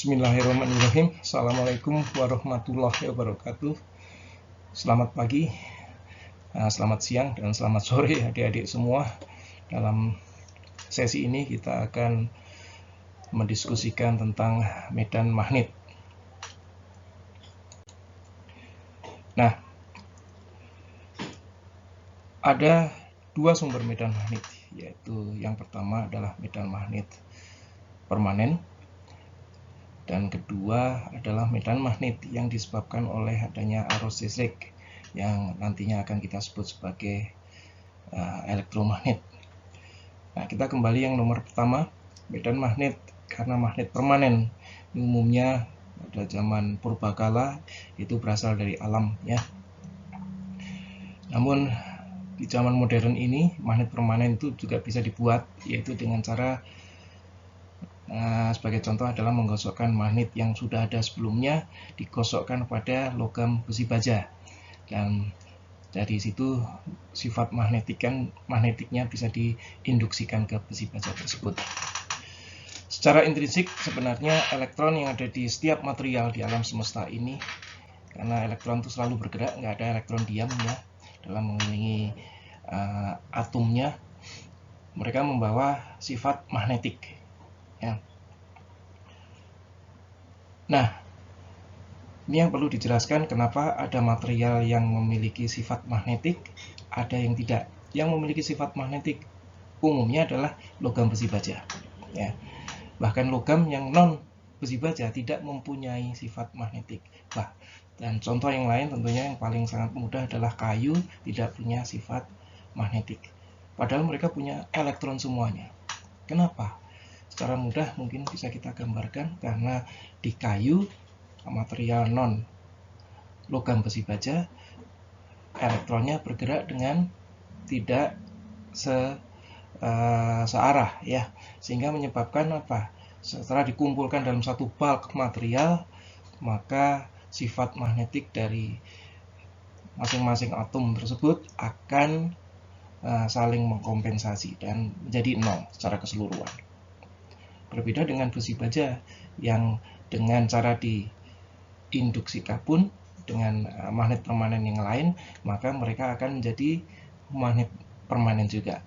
Bismillahirrahmanirrahim. Assalamualaikum warahmatullahi wabarakatuh. Selamat pagi, selamat siang, dan selamat sore adik-adik semua. Dalam sesi ini kita akan mendiskusikan tentang medan magnet. Nah, ada dua sumber medan magnet, yaitu yang pertama adalah medan magnet permanen, dan kedua adalah medan magnet yang disebabkan oleh adanya arus listrik yang nantinya akan kita sebut sebagai elektromagnet. Nah, kita kembali yang nomor pertama, medan magnet. Karena magnet permanen umumnya pada zaman purbakala itu berasal dari alam, ya. Namun di zaman modern ini magnet permanen itu juga bisa dibuat, yaitu dengan cara sebagai contoh adalah menggosokkan magnet yang sudah ada sebelumnya, digosokkan pada logam besi baja, dan dari situ sifat magnetiknya bisa diinduksikan ke besi baja tersebut. Secara intrinsik sebenarnya elektron yang ada di setiap material di alam semesta ini, karena elektron itu selalu bergerak, nggak ada elektron diam, ya, dalam mengelilingi atomnya, mereka membawa sifat magnetik, ya. Nah, ini yang perlu dijelaskan kenapa ada material yang memiliki sifat magnetik, ada yang tidak. Yang memiliki sifat magnetik umumnya adalah logam besi baja, ya. Bahkan logam yang non besi baja tidak mempunyai sifat magnetik. Dan contoh yang lain tentunya yang paling sangat mudah adalah kayu, tidak punya sifat magnetik. Padahal mereka punya elektron semuanya. Kenapa? Secara mudah mungkin bisa kita gambarkan, karena di kayu, material non logam besi baja, elektronnya bergerak dengan tidak searah, ya, sehingga menyebabkan apa? Setelah dikumpulkan dalam satu bulk material, maka sifat magnetik dari masing-masing atom tersebut akan saling mengkompensasi dan menjadi nol secara keseluruhan. Berbeda dengan besi baja yang dengan cara diinduksi karbon dengan magnet permanen yang lain, maka mereka akan menjadi magnet permanen juga.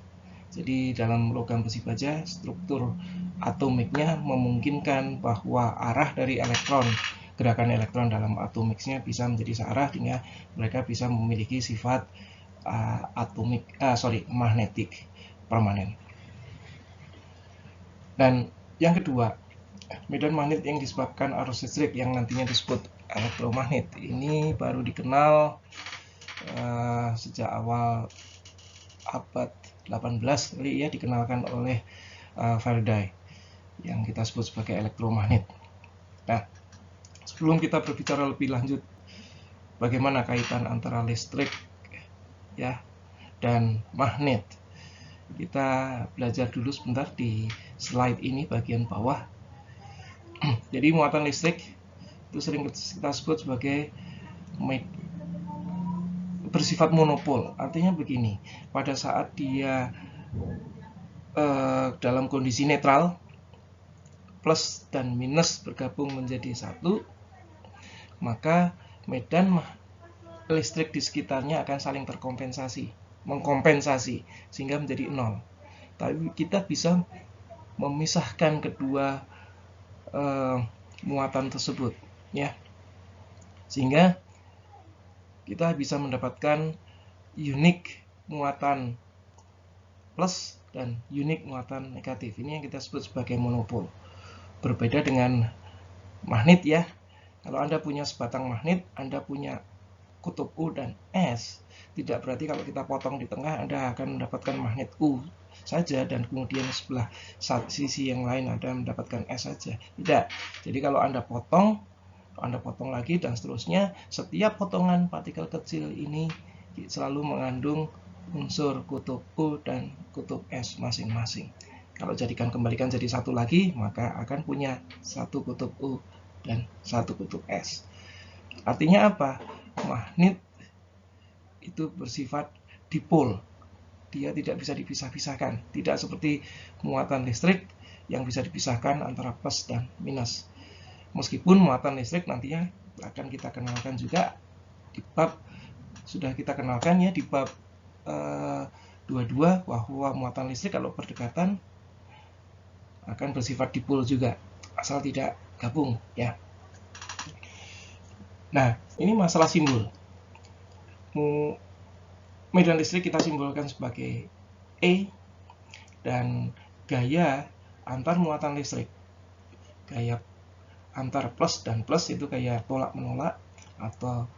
Jadi dalam logam besi baja, struktur atomiknya memungkinkan bahwa arah dari elektron, gerakan elektron dalam atomiknya bisa menjadi searah, sehingga mereka bisa memiliki sifat magnetik permanen. Dan yang kedua, medan magnet yang disebabkan arus listrik yang nantinya disebut elektromagnet ini baru dikenal sejak awal abad 18 kali, ya, dikenalkan oleh Faraday yang kita sebut sebagai elektromagnet. Nah, sebelum kita berbicara lebih lanjut bagaimana kaitan antara listrik, ya, dan magnet, kita belajar dulu sebentar di slide ini bagian bawah. Jadi muatan listrik itu sering kita sebut sebagai bersifat monopol. Artinya begini, pada saat dia dalam kondisi netral, plus dan minus bergabung menjadi satu, maka medan listrik di sekitarnya akan saling mengkompensasi sehingga menjadi nol. Tapi kita bisa memisahkan kedua muatan tersebut, ya, sehingga kita bisa mendapatkan unik muatan plus dan unik muatan negatif. Ini yang kita sebut sebagai monopol. Berbeda dengan magnet, ya. Kalau Anda punya sebatang magnet, Anda punya kutub U dan S, tidak berarti kalau kita potong di tengah Anda akan mendapatkan magnet U saja, dan kemudian sebelah sisi yang lain Anda mendapatkan S saja. Tidak. Jadi kalau Anda potong lagi dan seterusnya, setiap potongan partikel kecil ini selalu mengandung unsur kutub U dan kutub S masing-masing. Kalau kembalikan jadi satu lagi, maka akan punya satu kutub U dan satu kutub S. Artinya apa? Magnet itu bersifat dipol. Dia tidak bisa dipisah-pisahkan. Tidak seperti muatan listrik yang bisa dipisahkan antara plus dan minus. Meskipun muatan listrik nantinya akan kita kenalkan juga di bab, sudah kita kenalkan ya di bab 22 bahwa muatan listrik kalau berdekatan akan bersifat dipol juga, asal tidak gabung ya. Nah, ini masalah simbol. Medan listrik kita simbolkan sebagai E, dan gaya antar muatan listrik, gaya antar plus dan plus itu gaya tolak menolak, atau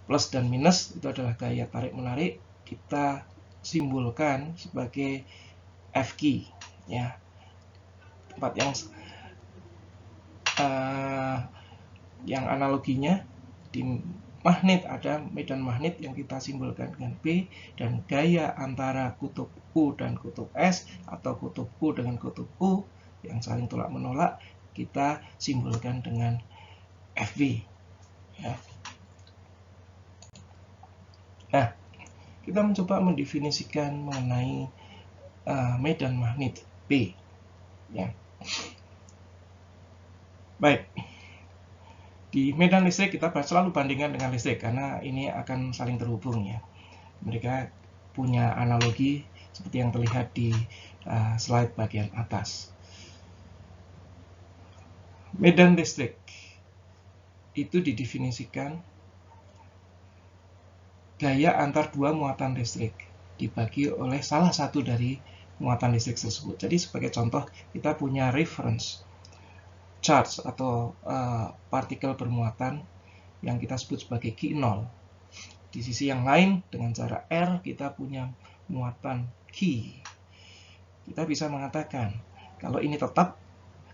plus dan minus itu adalah gaya tarik menarik, kita simbolkan sebagai Fq ya. Tempat yang analoginya di magnet, ada medan magnet yang kita simbolkan dengan P, dan gaya antara kutub U dan kutub S atau kutub U dengan kutub U yang saling tolak menolak kita simbolkan dengan Fv ya. Nah, kita mencoba mendefinisikan mengenai medan magnet P ya. Baik, di medan listrik kita selalu bandingkan dengan listrik karena ini akan saling terhubung ya. Mereka punya analogi seperti yang terlihat di slide bagian atas. Medan listrik itu didefinisikan gaya antar dua muatan listrik dibagi oleh salah satu dari muatan listrik tersebut. Jadi sebagai contoh kita punya reference charge atau partikel bermuatan yang kita sebut sebagai Q0. Di sisi yang lain dengan cara R kita punya muatan Q. Kita bisa mengatakan kalau ini tetap,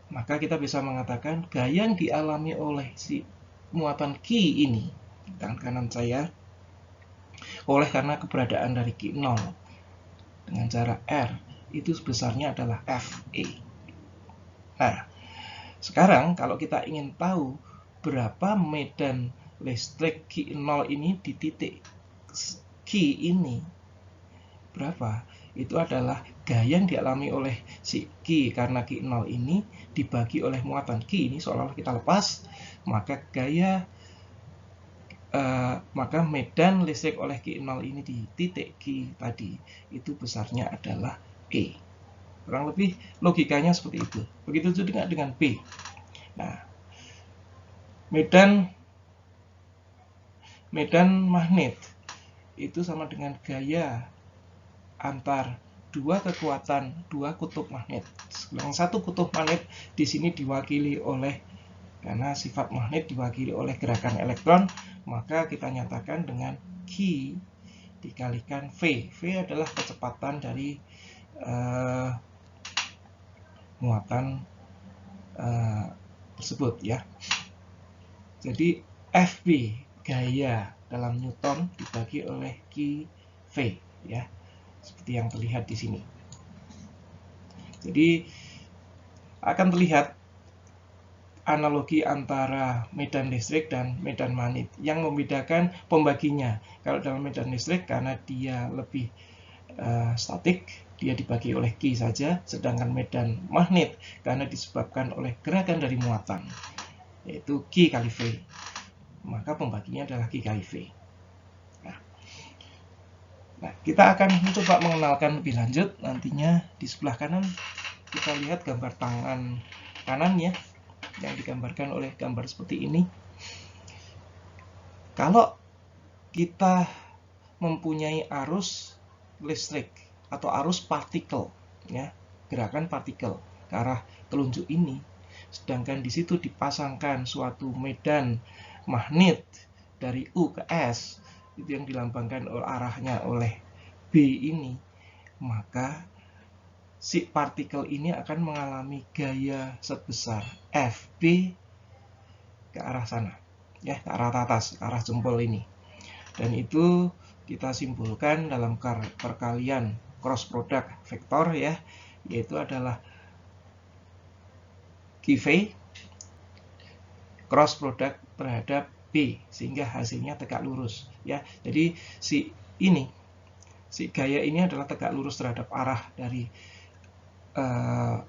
maka kita bisa mengatakan gaya yang dialami oleh si muatan Q ini, tangan kanan saya, oleh karena keberadaan dari Q0 dengan cara R itu sebesarnya adalah Fe. Nah, sekarang kalau kita ingin tahu berapa medan listrik Q0 ini di titik Q ini berapa, itu adalah gaya yang dialami oleh si Q karena Q0 ini dibagi oleh muatan Q ini seolah-olah kita lepas, maka maka medan listrik oleh Q0 ini di titik Q tadi itu besarnya adalah E. Kurang lebih logikanya seperti itu. Begitu juga dengan P. Nah, medan magnet itu sama dengan gaya antar dua kekuatan, dua kutub magnet. Yang satu kutub magnet di sini diwakili oleh, karena sifat magnet diwakili oleh gerakan elektron, maka kita nyatakan dengan Q dikalikan V. V adalah kecepatan dari muatan tersebut ya. Jadi Fb gaya dalam Newton dibagi oleh Qv ya, seperti yang terlihat di sini. Jadi akan terlihat analogi antara medan listrik dan medan magnet. Yang membedakan pembaginya. Kalau dalam medan listrik karena dia lebih statik, dia dibagi oleh Q saja, sedangkan medan magnet karena disebabkan oleh gerakan dari muatan, yaitu Q kali V, maka pembaginya adalah Q kali V. Nah, kita akan mencoba mengenalkan lebih lanjut. Nantinya di sebelah kanan kita lihat gambar tangan kanan ya, yang digambarkan oleh gambar seperti ini. Kalau kita mempunyai arus listrik atau arus partikel ya, gerakan partikel ke arah telunjuk ini, sedangkan di situ dipasangkan suatu medan magnet dari U ke S, itu yang dilambangkan arahnya oleh B ini, maka si partikel ini akan mengalami gaya sebesar Fb ke arah sana ya, ke arah atas, ke arah jempol ini, dan itu kita simbolkan dalam perkalian cross product vektor ya, yaitu adalah QV cross product terhadap B, sehingga hasilnya tegak lurus ya. Jadi si gaya ini adalah tegak lurus terhadap arah dari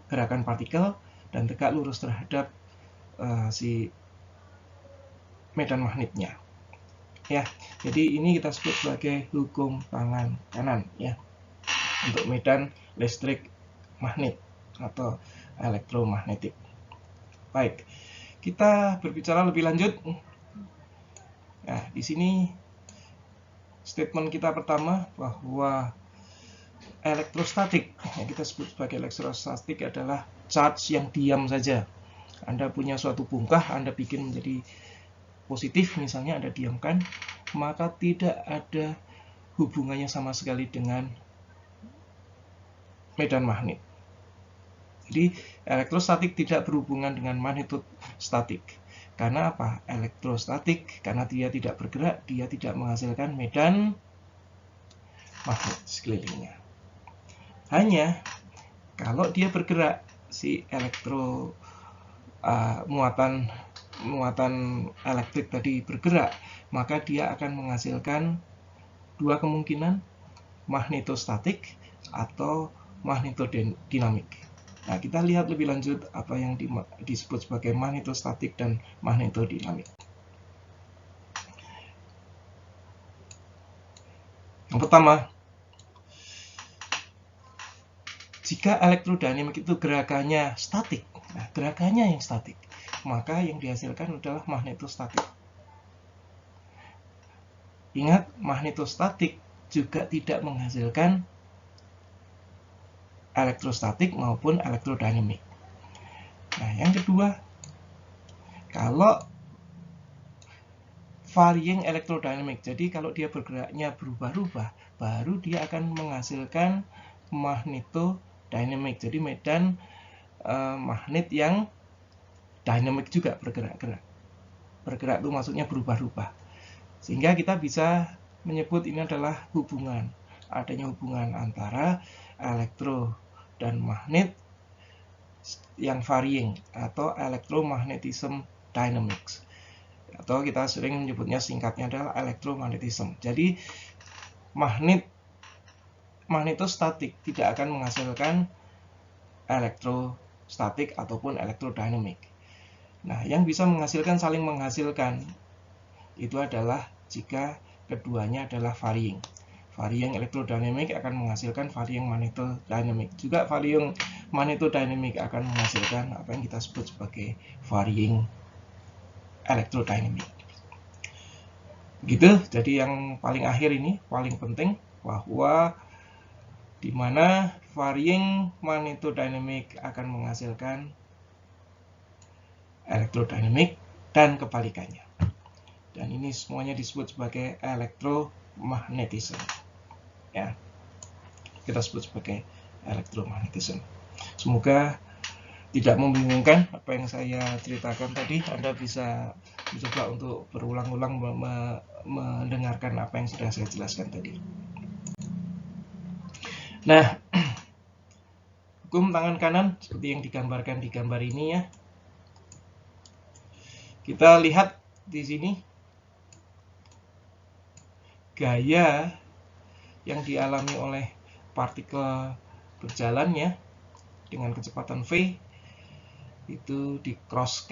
gerakan partikel dan tegak lurus terhadap si medan magnetnya. Ya, jadi ini kita sebut sebagai hukum tangan kanan ya, untuk medan listrik magnet atau elektromagnetik. Baik, kita berbicara lebih lanjut. Nah, di sini statement kita pertama bahwa elektrostatik, yang kita sebut sebagai elektrostatik adalah charge yang diam saja. Anda punya suatu bongkah, Anda bikin menjadi positif, misalnya Anda diamkan, maka tidak ada hubungannya sama sekali dengan medan magnet. Jadi elektrostatik tidak berhubungan dengan magnetostatik. Karena apa? Elektrostatik, karena dia tidak bergerak, dia tidak menghasilkan medan magnet sekelilingnya. Hanya kalau dia bergerak, si muatan elektrik tadi bergerak, maka dia akan menghasilkan dua kemungkinan, magnetostatik atau magnetodinamik. Nah, kita lihat lebih lanjut apa yang disebut sebagai magnetostatik dan magnetodinamik. Yang pertama, jika elektrodinamik itu gerakannya statik, nah gerakannya yang statik, maka yang dihasilkan adalah magnetostatik. Ingat, magnetostatik juga tidak menghasilkan elektrostatik maupun elektrodinamik. Nah, yang kedua, kalau varying elektrodinamik, jadi kalau dia bergeraknya berubah-ubah, baru dia akan menghasilkan magnetodinamik. Jadi medan magnet yang dynamic juga, bergerak-gerak. Bergerak itu maksudnya berubah-ubah. Sehingga kita bisa menyebut ini adalah hubungan. Adanya hubungan antara elektro dan magnet yang varying atau electromagnetism dynamics, atau kita sering menyebutnya singkatnya adalah elektromagnetism. Jadi magnetostatik tidak akan menghasilkan elektrostatik ataupun elektrodinamik. Nah, yang bisa menghasilkan, saling menghasilkan itu adalah jika keduanya adalah varying. Varying elektrodinamik akan menghasilkan varying magnetodinamik. Juga varying magnetodinamik akan menghasilkan apa yang kita sebut sebagai varying elektrodinamik. Begitu. Jadi yang paling akhir ini paling penting, bahwa di mana varying magnetodinamik akan menghasilkan elektrodinamik dan kebalikannya. Dan ini semuanya disebut sebagai elektromagnetisme. Ya, kita sebut sebagai elektromagnetisme. Semoga tidak membingungkan apa yang saya ceritakan tadi. Anda bisa mencoba untuk berulang-ulang mendengarkan apa yang sudah saya jelaskan tadi. Nah, hukum tangan kanan seperti yang digambarkan di gambar ini ya. Kita lihat di sini gaya yang dialami oleh partikel berjalan ya, dengan kecepatan v itu di-cross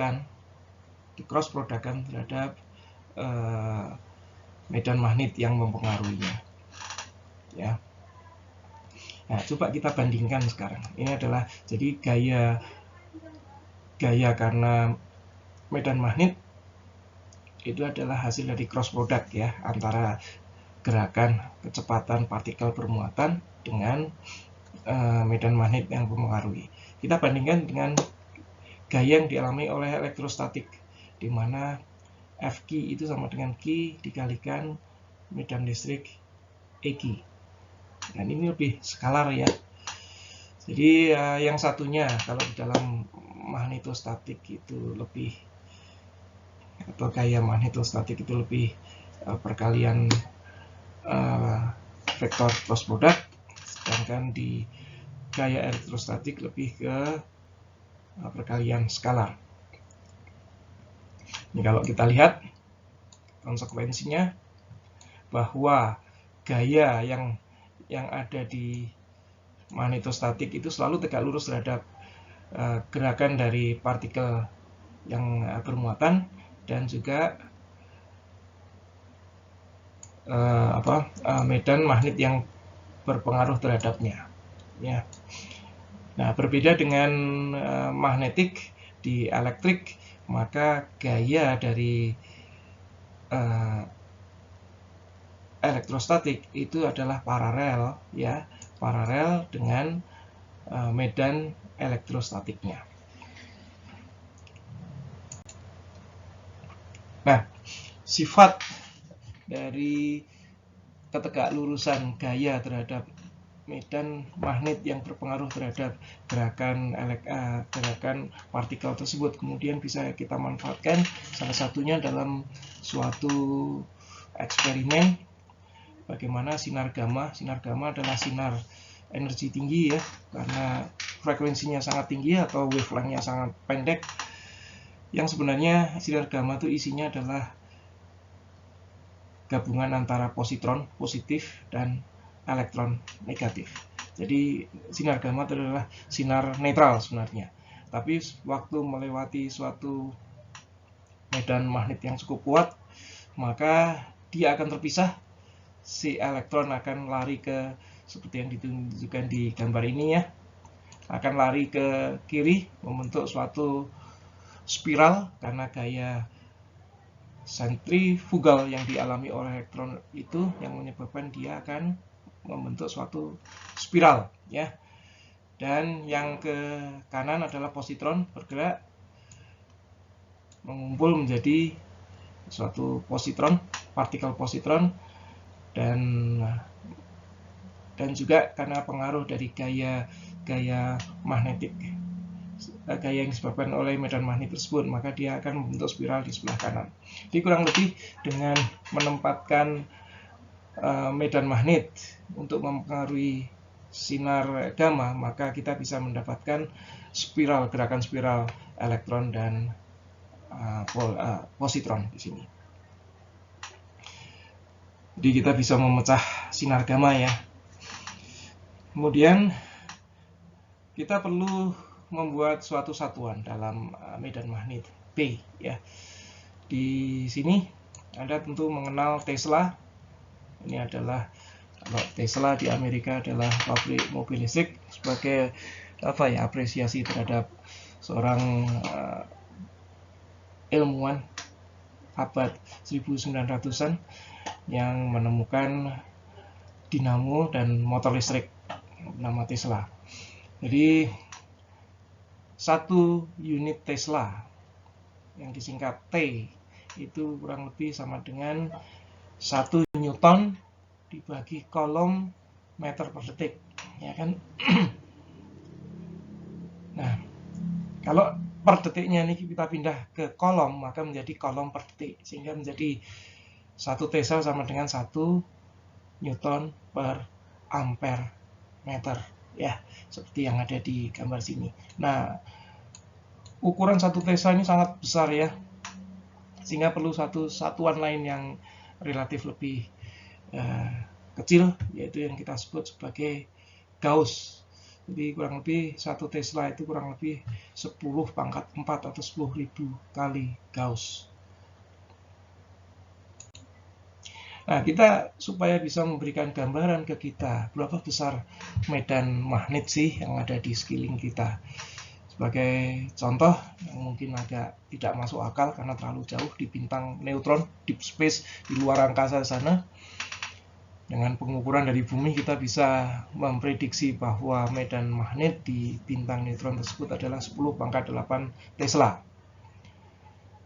produkkan terhadap medan magnet yang mempengaruhinya ya. Nah, coba kita bandingkan sekarang. Ini adalah jadi gaya karena medan magnet itu adalah hasil dari cross product ya, antara gerakan kecepatan partikel bermuatan dengan medan magnet yang mempengaruhi. Kita bandingkan dengan gaya yang dialami oleh elektrostatik, di mana Fq itu sama dengan Q dikalikan medan listrik EQ. Dan ini lebih skalar ya. Jadi yang satunya kalau di dalam magnetostatik itu lebih, atau gaya magnetostatik itu lebih perkalian vektor cross product, sedangkan di gaya elektrostatik lebih ke perkalian skalar. Ini kalau kita lihat konsekuensinya, bahwa gaya yang ada di magnetostatik itu selalu tegak lurus terhadap gerakan dari partikel yang bermuatan dan juga medan magnet yang berpengaruh terhadapnya. Ya. Nah, berbeda dengan magnetik di elektrik, maka gaya dari elektrostatik itu adalah paralel, ya, paralel dengan medan elektrostatiknya. Nah, sifat dari ketegaklurusan gaya terhadap medan magnet yang berpengaruh terhadap gerakan partikel tersebut kemudian bisa kita manfaatkan, salah satunya dalam suatu eksperimen bagaimana sinar gamma. Sinar gamma adalah sinar energi tinggi, ya, karena frekuensinya sangat tinggi atau wavelength-nya sangat pendek, yang sebenarnya sinar gamma itu isinya adalah gabungan antara positron positif dan elektron negatif. Jadi sinar gamma adalah sinar netral sebenarnya. Tapi waktu melewati suatu medan magnet yang cukup kuat, maka dia akan terpisah. Si elektron akan lari ke, seperti yang ditunjukkan di gambar ini, ya, akan lari ke kiri membentuk suatu spiral karena gaya sentrifugal yang dialami oleh elektron itu yang menyebabkan dia akan membentuk suatu spiral, ya. Dan yang ke kanan adalah positron bergerak mengumpul menjadi suatu positron, partikel positron, dan juga karena pengaruh dari gaya magnetik, gaya yang disebabkan oleh medan magnet tersebut, maka dia akan membentuk spiral di sebelah kanan. Jadi kurang lebih dengan menempatkan medan magnet untuk mempengaruhi sinar gamma, maka kita bisa mendapatkan spiral, gerakan spiral elektron dan positron di sini. Jadi kita bisa memecah sinar gamma, ya. Kemudian kita perlu membuat suatu satuan dalam medan magnet B, ya. Di sini Anda tentu mengenal Tesla. Ini adalah, kalau Tesla di Amerika adalah pabrik mobil listrik, sebagai apresiasi terhadap seorang ilmuwan abad 1900-an yang menemukan dinamo dan motor listrik nama Tesla. Jadi 1 unit Tesla yang disingkat T itu kurang lebih sama dengan 1 Newton dibagi kolom meter per detik, ya kan? Nah, kalau per detiknya ini kita pindah ke kolom, maka menjadi kolom per detik, sehingga menjadi 1 Tesla sama dengan 1 Newton per ampere meter, ya, seperti yang ada di gambar sini. Nah, ukuran 1 Tesla ini sangat besar, ya, sehingga perlu satu satuan lain yang relatif lebih kecil, yaitu yang kita sebut sebagai Gauss. Jadi kurang lebih 1 Tesla itu kurang lebih 10⁴ atau 10.000 kali Gauss. Nah, kita supaya bisa memberikan gambaran ke kita berapa besar medan magnet sih yang ada di sekeliling kita. Sebagai contoh yang mungkin agak tidak masuk akal karena terlalu jauh di bintang neutron, deep space, di luar angkasa sana. Dengan pengukuran dari bumi kita bisa memprediksi bahwa medan magnet di bintang neutron tersebut adalah 10⁸ Tesla.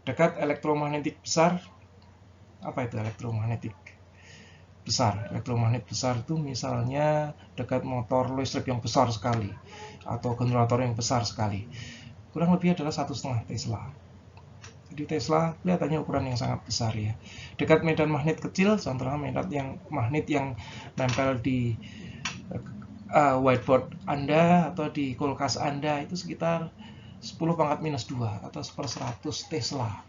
Dekat elektromagnetik besar, apa itu elektromagnetik besar? Elektromagnet besar itu misalnya dekat motor listrik yang besar sekali atau generator yang besar sekali, kurang lebih adalah 1,5 Tesla. Jadi Tesla kelihatannya ukuran yang sangat besar, ya. Dekat medan magnet kecil, contohnya magnet yang nempel di whiteboard Anda atau di kulkas Anda itu sekitar 10⁻⁻² atau 1/100 Tesla.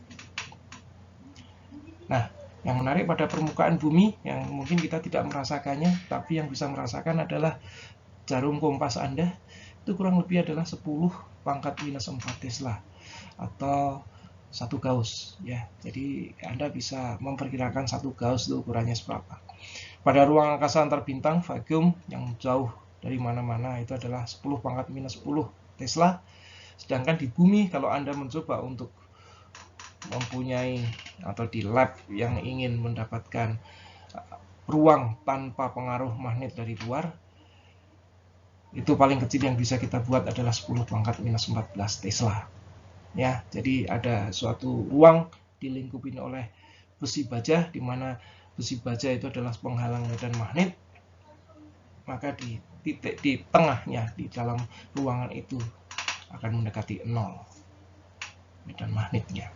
Nah, yang menarik pada permukaan bumi yang mungkin kita tidak merasakannya, tapi yang bisa merasakan adalah jarum kompas Anda itu kurang lebih adalah 10⁻⁴ Tesla atau 1 Gauss ya. Jadi Anda bisa memperkirakan 1 Gauss itu ukurannya seberapa. Pada ruang angkasa antar bintang vacuum yang jauh dari mana-mana itu adalah 10⁻⁻10 Tesla. Sedangkan di bumi kalau Anda mencoba untuk mempunyai atau di lab yang ingin mendapatkan ruang tanpa pengaruh magnet dari luar, itu paling kecil yang bisa kita buat adalah 10⁻⁻14 Tesla. Ya, jadi ada suatu ruang dilingkupi oleh besi baja, di mana besi baja itu adalah penghalang medan magnet. Maka di titik di tengahnya di dalam ruangan itu akan mendekati 0 medan magnetnya.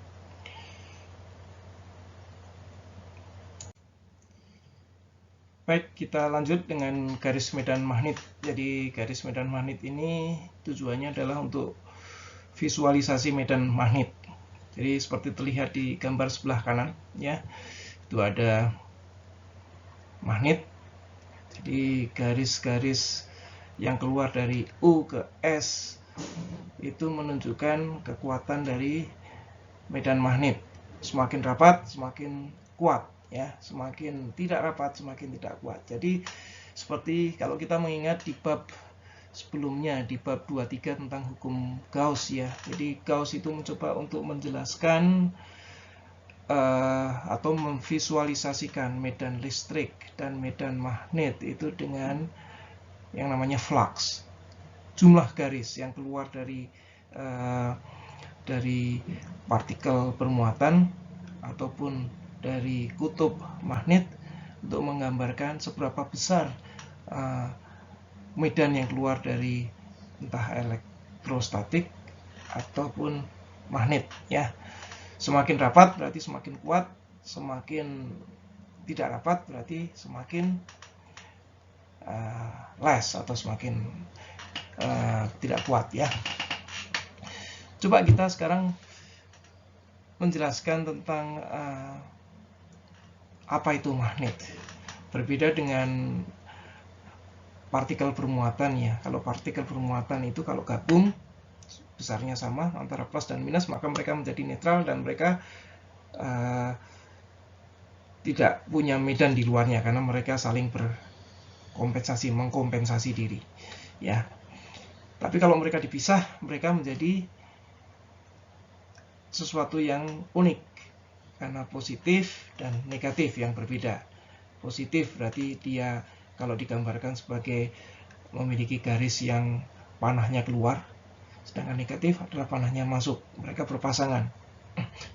Baik, kita lanjut dengan garis medan magnet. Jadi garis medan magnet ini tujuannya adalah untuk visualisasi medan magnet. Jadi seperti terlihat di gambar sebelah kanan ya. Itu ada magnet. Jadi garis-garis yang keluar dari U ke S itu menunjukkan kekuatan dari medan magnet. Semakin rapat, semakin kuat ya. Semakin tidak rapat, semakin tidak kuat. Jadi seperti kalau kita mengingat di bab sebelumnya, di bab 23 tentang hukum Gauss ya. Jadi Gauss itu mencoba untuk menjelaskan atau memvisualisasikan medan listrik dan medan magnet itu dengan yang namanya flux, jumlah garis yang keluar dari partikel bermuatan ataupun dari kutub magnet untuk menggambarkan seberapa besar medan yang keluar dari entah elektrostatik ataupun magnet ya. Semakin rapat berarti semakin kuat, semakin tidak rapat berarti semakin less atau semakin tidak kuat ya. Coba kita sekarang menjelaskan tentang apa itu magnet. Berbeda dengan partikel bermuatan ya. Kalau partikel bermuatan itu kalau gabung besarnya sama antara plus dan minus, maka mereka menjadi netral dan mereka tidak punya medan di luarnya karena mereka saling mengkompensasi diri ya. Tapi kalau mereka dipisah, mereka menjadi sesuatu yang unik karena positif dan negatif yang berbeda. Positif berarti dia kalau digambarkan sebagai memiliki garis yang panahnya keluar, sedangkan negatif adalah panahnya masuk. Mereka berpasangan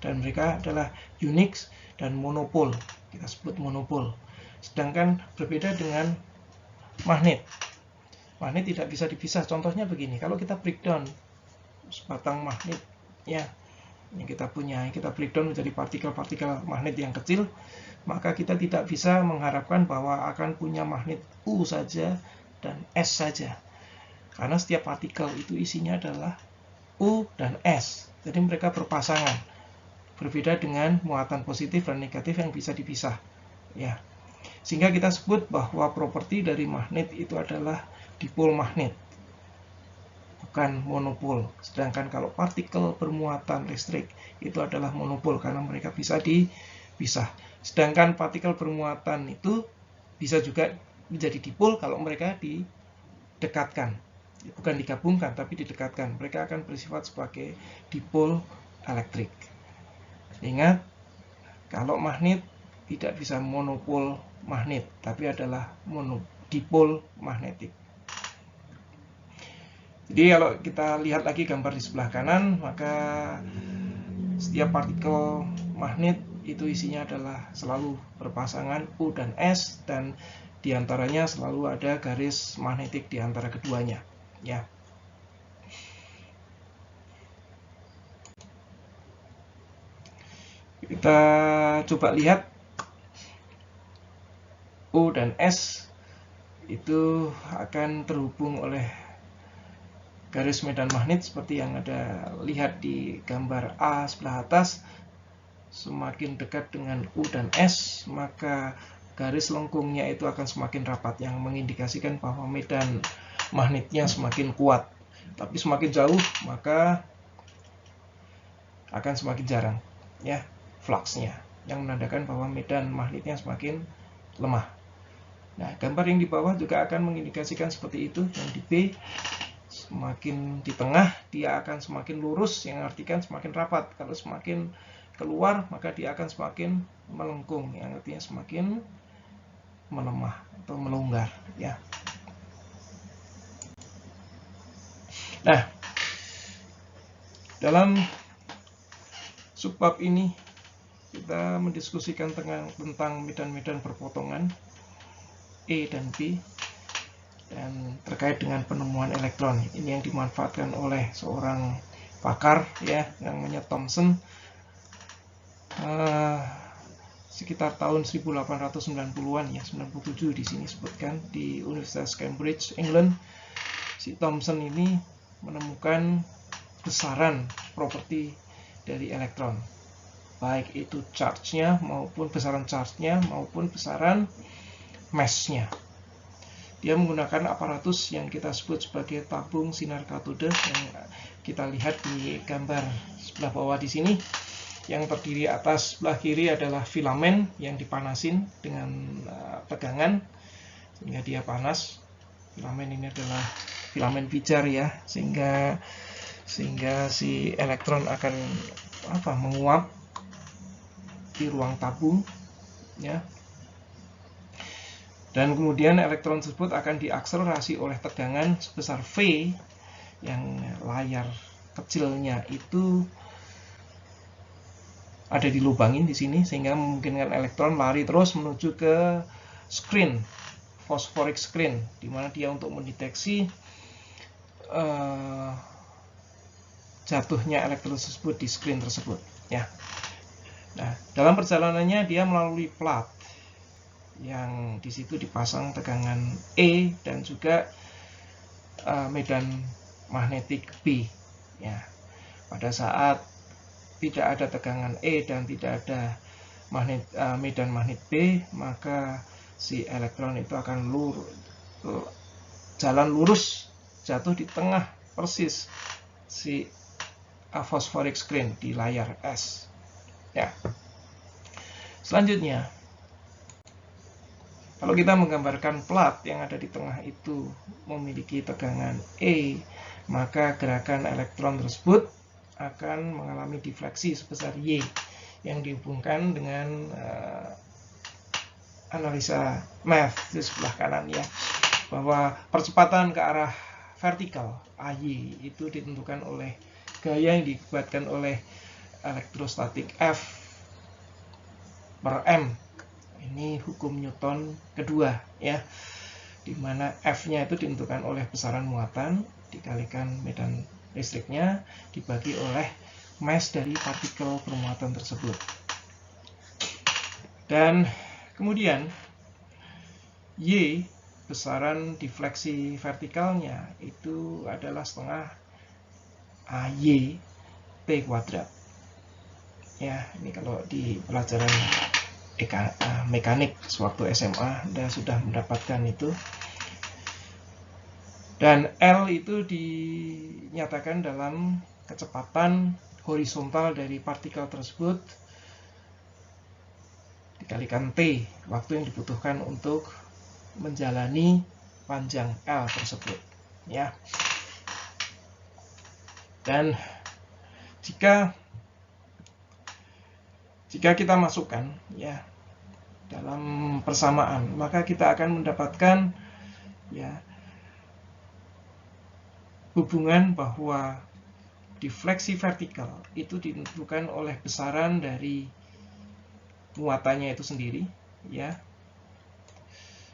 dan mereka adalah unix dan monopol, kita sebut monopol. Sedangkan berbeda dengan magnet. Magnet tidak bisa dipisah. Contohnya begini, kalau kita breakdown sebatang magnet ya, yang kita punya, kita breakdown menjadi partikel-partikel magnet yang kecil, maka kita tidak bisa mengharapkan bahwa akan punya magnet U saja dan S saja. Karena setiap partikel itu isinya adalah U dan S. Jadi mereka berpasangan. Berbeda dengan muatan positif dan negatif yang bisa dipisah. Ya. Sehingga kita sebut bahwa properti dari magnet itu adalah dipol magnet, bukan monopol. Sedangkan kalau partikel bermuatan listrik itu adalah monopol karena mereka bisa dipisah. Sedangkan partikel bermuatan itu bisa juga menjadi dipol kalau mereka didekatkan. Bukan digabungkan, tapi didekatkan. Mereka akan bersifat sebagai dipol elektrik. Ingat, kalau magnet tidak bisa monopol magnet, tapi adalah dipol magnetik. Jadi kalau kita lihat lagi gambar di sebelah kanan, maka setiap partikel magnet itu isinya adalah selalu berpasangan U dan S, dan diantaranya selalu ada garis magnetik di antara keduanya. Ya. Kita coba lihat U dan S itu akan terhubung oleh garis medan magnet seperti yang ada lihat di gambar A sebelah atas. Semakin dekat dengan U dan S, maka garis lengkungnya itu akan semakin rapat, yang mengindikasikan bahwa medan magnetnya semakin kuat. Tapi semakin jauh, maka akan semakin jarang, ya, fluxnya, yang menandakan bahwa medan magnetnya semakin lemah. Nah, gambar yang di bawah juga akan mengindikasikan seperti itu. Yang di B, semakin di tengah dia akan semakin lurus, yang artikan semakin rapat. Kalau semakin keluar, maka dia akan semakin melengkung, yang artinya semakin melemah atau melonggar, ya. Nah, dalam subbab ini kita mendiskusikan tentang medan-medan perpotongan E dan B, dan terkait dengan penemuan elektron. Ini yang dimanfaatkan oleh seorang pakar, ya, yang namanya Thomson, sekitar tahun 1890-an, ya, 97 di sini sebutkan, di Universitas Cambridge, England. Si Thomson ini menemukan besaran properti dari elektron, baik itu charge-nya maupun besaran charge-nya maupun besaran mass-nya. Dia menggunakan aparatus yang kita sebut sebagai tabung sinar katoda, yang kita lihat di gambar sebelah bawah di sini. Yang terdiri atas sebelah kiri adalah filamen yang dipanasin dengan tegangan sehingga dia panas. Filamen ini adalah filamen pijar, ya, sehingga si elektron akan menguap di ruang tabung, ya. Dan kemudian elektron tersebut akan diakselerasi oleh tegangan sebesar V, yang layar kecilnya itu ada dilubangin di sini, sehingga memungkinkan elektron lari terus menuju ke screen, phosphoric screen, di mana dia untuk mendeteksi jatuhnya elektron tersebut di screen tersebut, ya. Nah, dalam perjalanannya dia melalui plat yang di situ dipasang tegangan E dan juga medan magnetik B, ya. Pada saat tidak ada tegangan E dan tidak ada medan magnet B, maka si elektron itu akan jalan lurus jatuh di tengah persis si phosphoric screen di layar S, ya. Selanjutnya, kalau kita menggambarkan plat yang ada di tengah itu memiliki tegangan E, maka gerakan elektron tersebut akan mengalami defleksi sebesar Y, yang dihubungkan dengan analisa math di sebelah kanan, ya, bahwa percepatan ke arah vertikal AY itu ditentukan oleh gaya yang dibuatkan oleh elektrostatik F per M. Ini hukum Newton kedua, ya, di mana F-nya itu ditentukan oleh besaran muatan dikalikan medan listriknya dibagi oleh mass dari partikel bermuatan tersebut. Dan kemudian Y, besaran defleksi vertikalnya itu adalah setengah AY T kuadrat. Ya, ini kalau di pelajaran mekanik sewaktu SMA Anda sudah mendapatkan itu. Dan L itu dinyatakan dalam kecepatan horizontal dari partikel tersebut dikalikan T, waktu yang dibutuhkan untuk menjalani panjang L tersebut, ya. Dan jika kita masukkan, ya, dalam persamaan, maka kita akan mendapatkan, ya, hubungan bahwa defleksi vertikal itu ditentukan oleh besaran dari muatannya itu sendiri, ya.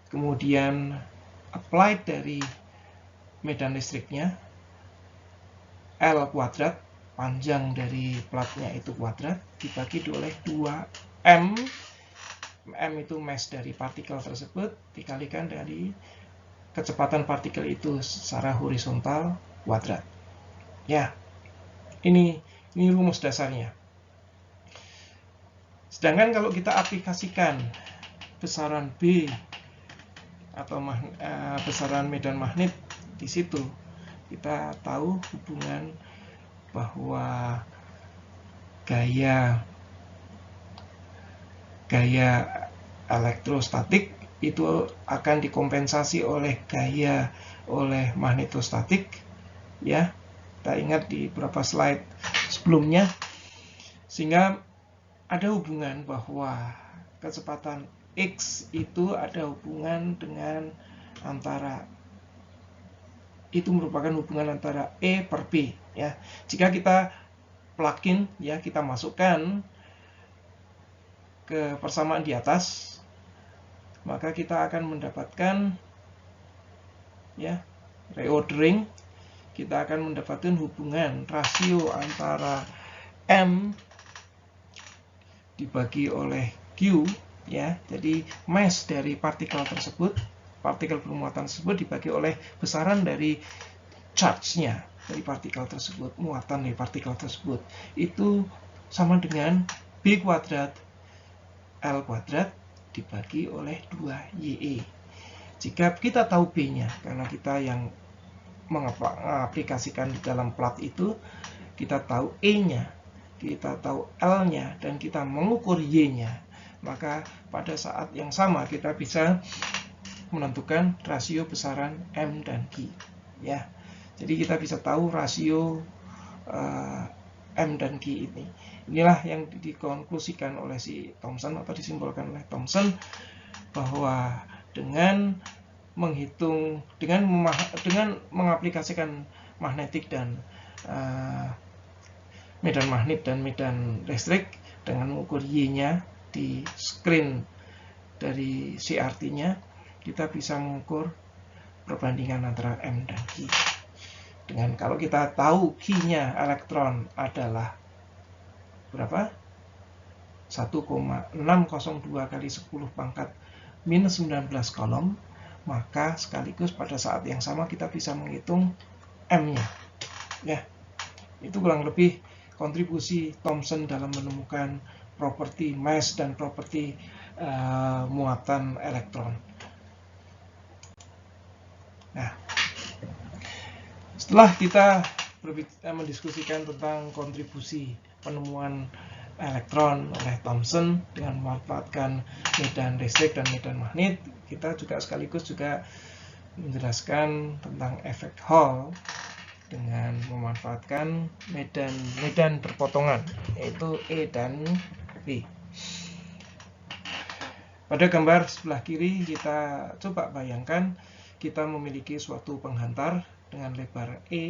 Kemudian applied dari medan listriknya L kuadrat, panjang dari platnya itu kuadrat, dibagi oleh 2M. M itu mass dari partikel tersebut dikalikan dari kecepatan partikel itu secara horizontal kuadrat. Ya, ini rumus dasarnya. Sedangkan kalau kita aplikasikan besaran B atau besaran medan magnet di situ, kita tahu hubungan bahwa gaya elektrostatik itu akan dikompensasi oleh magnetostatik, ya. Kita ingat di beberapa slide sebelumnya, sehingga ada hubungan bahwa kecepatan X itu ada hubungan dengan itu merupakan hubungan antara E per P, ya. Jika kita plugin, ya, kita masukkan ke persamaan di atas, maka kita akan mendapatkan, ya, reordering. Kita akan mendapatkan hubungan rasio antara M dibagi oleh Q, ya. Jadi mass dari partikel bermuatan tersebut dibagi oleh besaran dari charge-nya dari partikel tersebut, muatan dari partikel tersebut, itu sama dengan B kuadrat L kuadrat dibagi oleh 2YE. Jika kita tahu B-nya, karena kita yang mengaplikasikan di dalam plat itu, kita tahu E-nya, kita tahu L-nya, dan kita mengukur Y-nya, maka pada saat yang sama kita bisa menentukan rasio besaran M dan Q, ya. Jadi kita bisa tahu rasio M dan Q ini. Inilah yang dikonklusikan oleh si Thomson atau disimbolkan oleh Thomson, bahwa dengan mengaplikasikan magnetik dan medan magnet dan medan listrik dengan mengukur Y-nya di screen dari CRT-nya, kita bisa mengukur perbandingan antara M dan Q. Dengan kalau kita tahu Q-nya elektron adalah berapa? 1,602 kali 10 pangkat minus 19 kolom, maka sekaligus pada saat yang sama kita bisa menghitung M-nya. Ya, itu kurang lebih kontribusi Thomson dalam menemukan properti mass dan properti muatan elektron. Nah, setelah kita mendiskusikan tentang kontribusi penemuan elektron oleh Thomson dengan memanfaatkan medan listrik dan medan magnet, kita juga sekaligus menjelaskan tentang efek Hall dengan memanfaatkan medan perpotongan, yaitu E dan B. Pada gambar sebelah kiri kita coba bayangkan kita memiliki suatu penghantar dengan lebar B,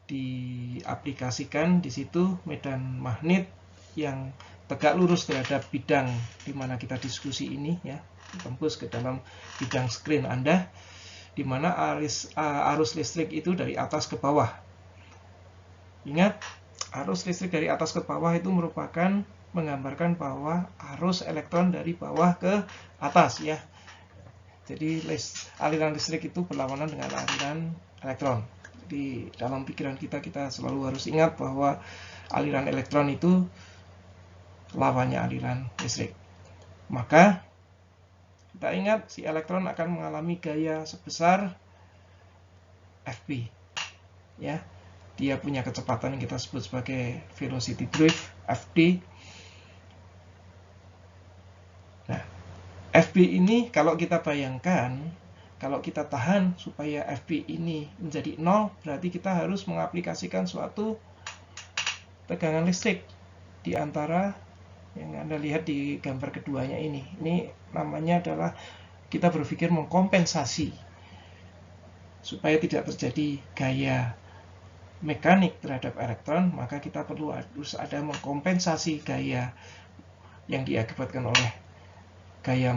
diaplikasikan di situ medan magnet yang tegak lurus terhadap bidang di mana kita diskusi ini, ya, ditembus ke dalam bidang screen Anda, di mana arus listrik itu dari atas ke bawah. Ingat, arus listrik dari atas ke bawah itu merupakan menggambarkan bahwa arus elektron dari bawah ke atas, ya. Jadi aliran listrik itu berlawanan dengan aliran elektron. Di dalam pikiran kita selalu harus ingat bahwa aliran elektron itu lawannya aliran listrik. Maka kita ingat si elektron akan mengalami gaya sebesar Fp, ya. Dia punya kecepatan yang kita sebut sebagai velocity drift, Fd. Nah, Fp ini kalau kita bayangkan, kalau kita tahan supaya Fp ini menjadi 0, berarti kita harus mengaplikasikan suatu tegangan listrik di antara yang Anda lihat di gambar keduanya ini. Ini namanya adalah kita berpikir mengkompensasi supaya tidak terjadi gaya mekanik terhadap elektron, maka kita harus ada mengkompensasi gaya yang diakibatkan oleh gaya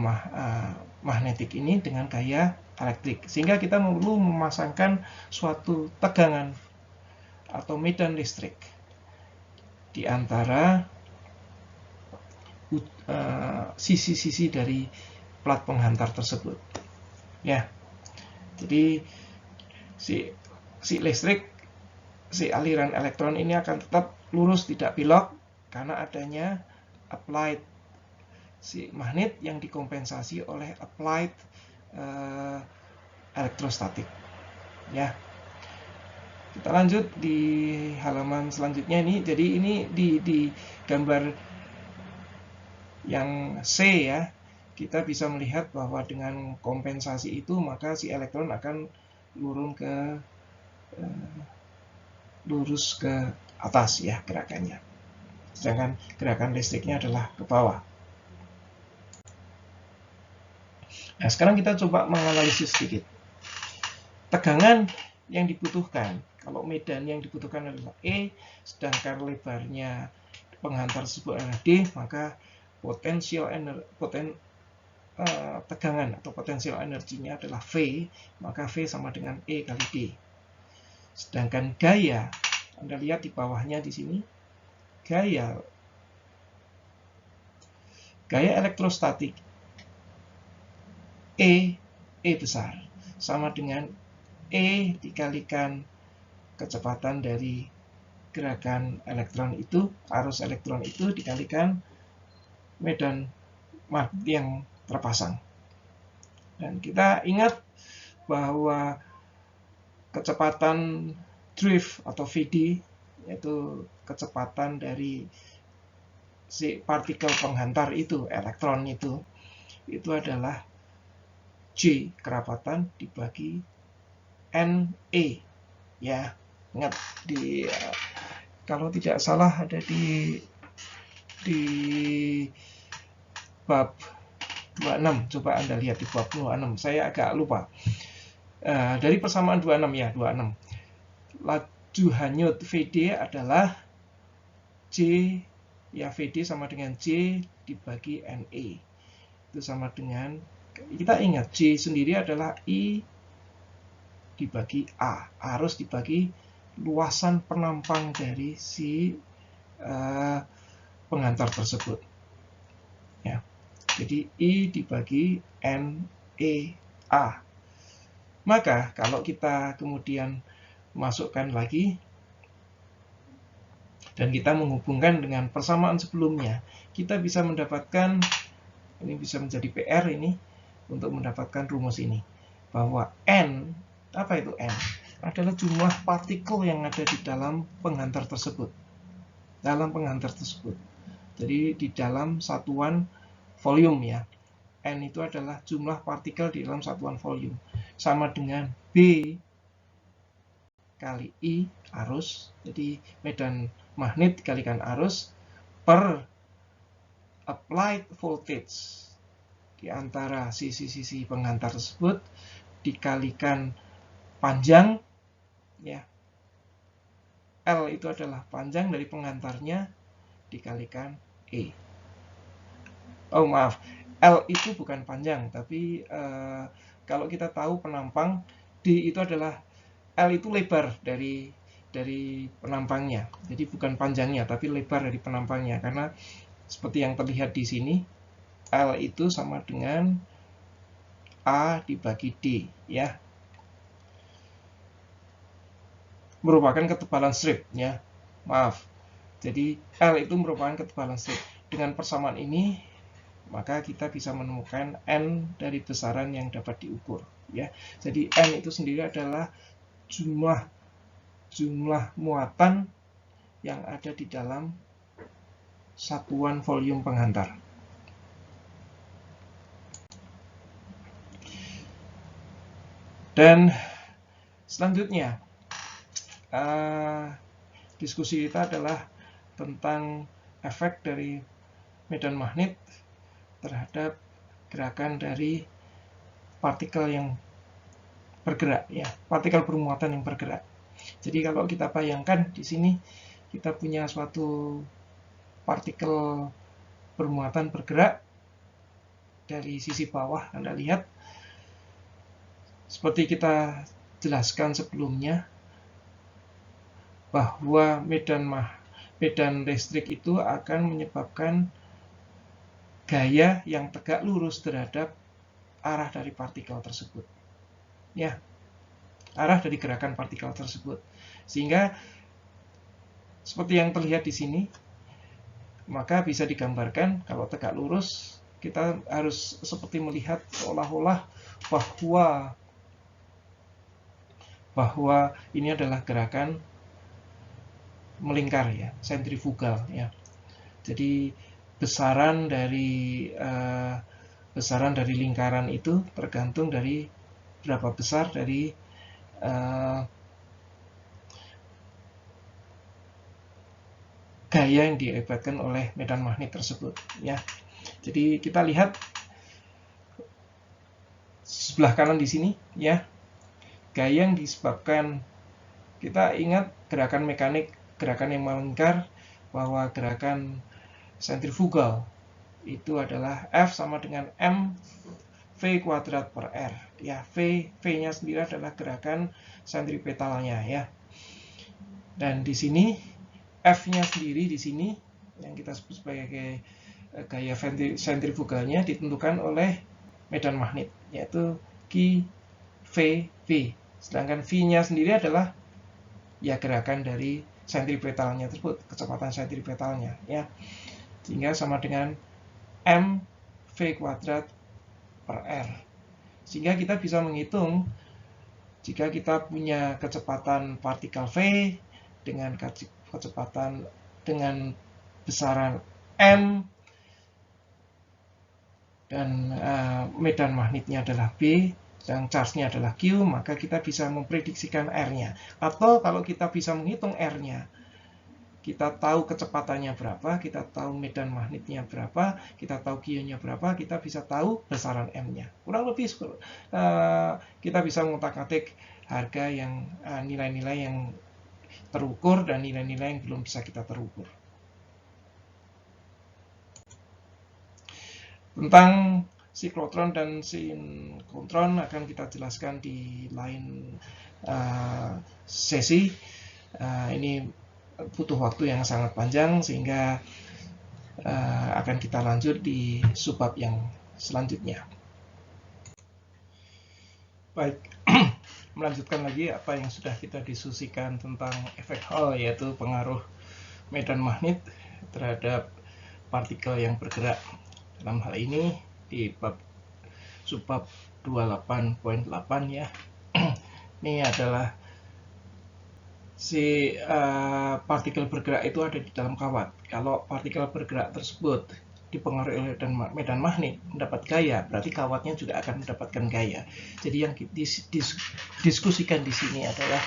magnetik ini dengan gaya elektrik, sehingga kita perlu memasangkan suatu tegangan atau medan listrik di antara sisi-sisi dari plat penghantar tersebut, ya. Jadi si aliran elektron ini akan tetap lurus, tidak belok, karena adanya applied si magnet yang dikompensasi oleh applied elektrostatik, ya. Kita lanjut di halaman selanjutnya ini. Jadi ini di gambar yang C ya, kita bisa melihat bahwa dengan kompensasi itu maka si elektron akan lurus ke atas ya gerakannya. Sedangkan gerakan listriknya adalah ke bawah. Nah, sekarang kita coba menganalisis sedikit. Tegangan yang dibutuhkan, kalau medan yang dibutuhkan adalah E, sedangkan lebarnya penghantar tersebut adalah D, maka tegangan atau potensial energinya adalah V, maka V sama dengan E kali D. Sedangkan gaya, Anda lihat di bawahnya di sini, gaya elektrostatik E besar sama dengan E dikalikan kecepatan dari gerakan elektron itu, arus elektron itu dikalikan medan magnet yang terpasang. Dan kita ingat bahwa kecepatan drift atau VD, yaitu kecepatan dari si partikel penghantar itu, elektron itu adalah J kerapatan dibagi NE ya. Ingat kalau tidak salah ada di bab 26, coba Anda lihat di bab 26, saya agak lupa. Dari persamaan 26 ya, 26. Laju hanyut VD adalah J ya, VD sama dengan J dibagi NE. Itu sama dengan, kita ingat J sendiri adalah I dibagi A, arus dibagi luasan penampang dari si penghantar tersebut. Ya. Jadi I dibagi NEA. Maka kalau kita kemudian masukkan lagi dan kita menghubungkan dengan persamaan sebelumnya, kita bisa mendapatkan, ini bisa menjadi PR ini, untuk mendapatkan rumus ini, bahwa N, apa itu N? Adalah jumlah partikel yang ada di dalam penghantar tersebut. Jadi di dalam satuan volume ya. N itu adalah jumlah partikel di dalam satuan volume. Sama dengan B kali I, arus. Jadi medan magnet dikalikan arus per applied voltage di antara sisi-sisi penghantar tersebut dikalikan panjang ya. L itu adalah panjang dari penghantarnya dikalikan E. Oh maaf, L itu bukan panjang, tapi kalau kita tahu penampang, D itu adalah, L itu lebar dari penampangnya. Jadi bukan panjangnya, tapi lebar dari penampangnya. Karena seperti yang terlihat di sini, L itu sama dengan A dibagi D, ya. Merupakan ketebalan strip, ya. Maaf. Jadi L itu merupakan ketebalan strip. Dengan persamaan ini, maka kita bisa menemukan N dari besaran yang dapat diukur, ya. Jadi N itu sendiri adalah jumlah muatan yang ada di dalam satuan volume penghantar. Dan selanjutnya diskusi kita adalah tentang efek dari medan magnet terhadap gerakan dari partikel yang bergerak, ya, partikel bermuatan yang bergerak. Jadi kalau kita bayangkan di sini kita punya suatu partikel bermuatan bergerak dari sisi bawah, Anda lihat seperti kita jelaskan sebelumnya bahwa medan listrik itu akan menyebabkan gaya yang tegak lurus terhadap arah dari partikel tersebut. Ya, arah dari gerakan partikel tersebut. Sehingga seperti yang terlihat di sini, maka bisa digambarkan kalau tegak lurus, kita harus seperti melihat seolah-olah bahwa bahwa ini adalah gerakan melingkar ya, sentrifugal ya. Jadi besaran dari lingkaran itu tergantung dari berapa besar dari gaya yang diakibatkan oleh medan magnet tersebut ya. Jadi kita lihat sebelah kanan di sini ya. Gaya yang disebabkan, kita ingat gerakan mekanik, gerakan yang melingkar, bahwa gerakan sentrifugal itu adalah F sama dengan M V kuadrat per R ya. V-nya sendiri adalah gerakan sentripetalnya ya. Dan di sini F-nya sendiri di sini yang kita sebut sebagai gaya sentrifugalnya ditentukan oleh medan magnet, yaitu Q V V. Sedangkan V-nya sendiri adalah ya gerakan dari sentripetalnya tersebut, kecepatan sentripetalnya ya. Sehingga sama dengan M V kuadrat per R. Sehingga kita bisa menghitung jika kita punya kecepatan partikel V dengan kecepatan dengan besaran M dan medan magnetnya adalah B dan charge-nya adalah Q, maka kita bisa memprediksikan R-nya. Atau kalau kita bisa menghitung R-nya, kita tahu kecepatannya berapa, kita tahu medan magnetnya berapa, kita tahu Q-nya berapa, kita bisa tahu besaran M-nya. Kurang lebih kita bisa mengutak-atik harga yang nilai-nilai yang terukur dan nilai-nilai yang belum bisa kita terukur. Tentang siklotron dan sinkrontron akan kita jelaskan di lain sesi. Ini butuh waktu yang sangat panjang sehingga akan kita lanjut di subbab yang selanjutnya. Baik, melanjutkan lagi apa yang sudah kita diskusikan tentang efek Hall, yaitu pengaruh medan magnet terhadap partikel yang bergerak. Dalam hal ini di subbab 28.8 ya. Ini adalah si partikel bergerak itu ada di dalam kawat. Kalau partikel bergerak tersebut dipengaruhi oleh medan magnet mendapat gaya, berarti kawatnya juga akan mendapatkan gaya. Jadi yang didiskusikan di sini adalah